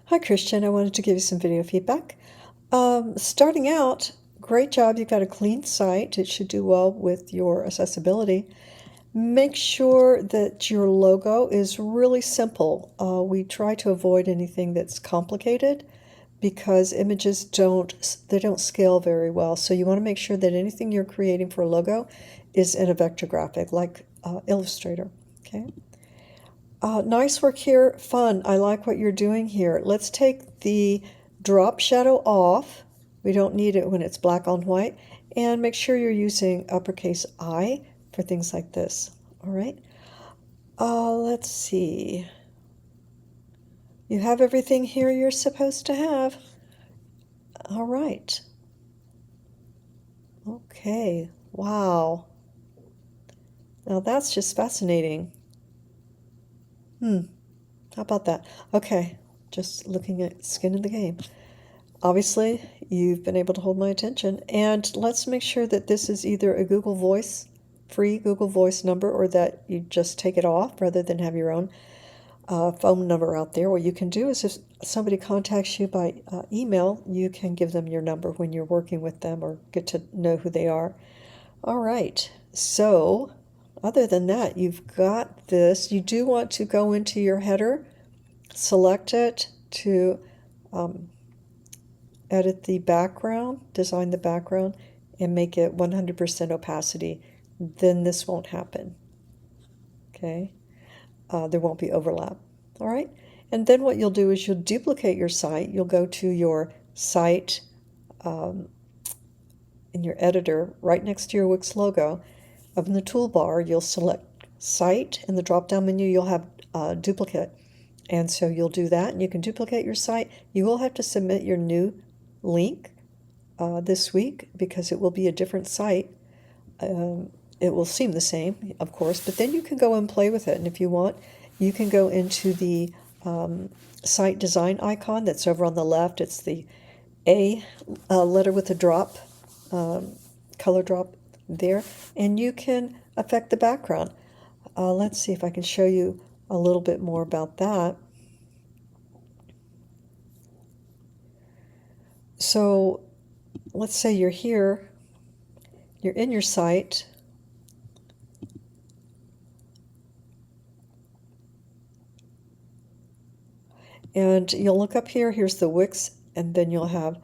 Hi Christian, I wanted to give you some video feedback. Starting out, great job. You've got a clean site. It should do well with your accessibility. Make sure that your logo is really simple. We try to avoid anything that's complicated because images don't scale very well. So you want to make sure that anything you're creating for a logo is in a vector graphic like Illustrator. Okay. Nice work here. Fun. I like what you're doing here. Let's take the drop shadow off. We don't need it when it's black on white. And make sure you're using uppercase I for things like this. All right. Let's see. You have everything here you're supposed to have. All right. Okay. Wow. Now that's just fascinating. How about that? Okay. Just looking at skin in the game. Obviously, you've been able to hold my attention. And let's make sure that this is either a Google Voice, free Google Voice number, or that you just take it off rather than have your own phone number out there. What you can do is if somebody contacts you by email, you can give them your number when you're working with them or get to know who they are. All right. So, other than that, you've got this. You do want to go into your header, select it to edit the background, design the background, and make it 100% opacity. Then this won't happen. Okay? There won't be overlap. All right? And then what you'll do is you'll duplicate your site. You'll go to your site in your editor right next to your Wix logo. Up in the toolbar, you'll select Site. In the drop-down menu, you'll have Duplicate. And so you'll do that, and you can duplicate your site. You will have to submit your new link this week because it will be a different site. It will seem the same, of course, but then you can go and play with it. And if you want, you can go into the site design icon that's over on the left. It's the A letter with a drop, color drop there, and you can affect the background. Let's see if I can show you a little bit more about that. So let's say you're here, you're in your site, and you'll look up here, here's the Wix, and then you'll have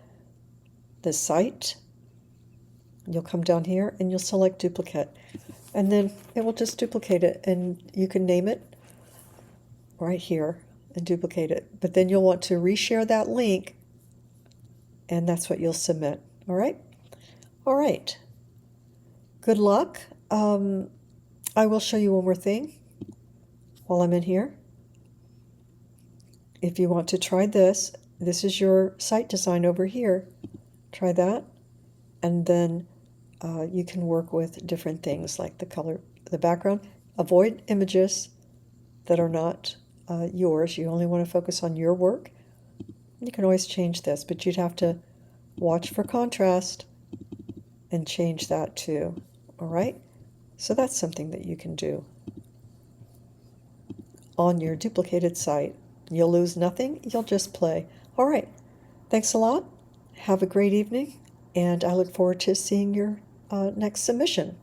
the site. You'll come down here and you'll select duplicate, and then it will just duplicate it, and you can name it right here and duplicate it. But then you'll want to reshare that link, and that's what you'll submit. All right? All right. Good luck. I will show you one more thing while I'm in here. If you want to try this, this is your site design over here. Try that, and then you can work with different things like the color, the background. Avoid images that are not yours. You only want to focus on your work. You can always change this, but you'd have to watch for contrast and change that too. All right? So that's something that you can do on your duplicated site. You'll lose nothing. You'll just play. All right. Thanks a lot. Have a great evening, and I look forward to seeing your next submission.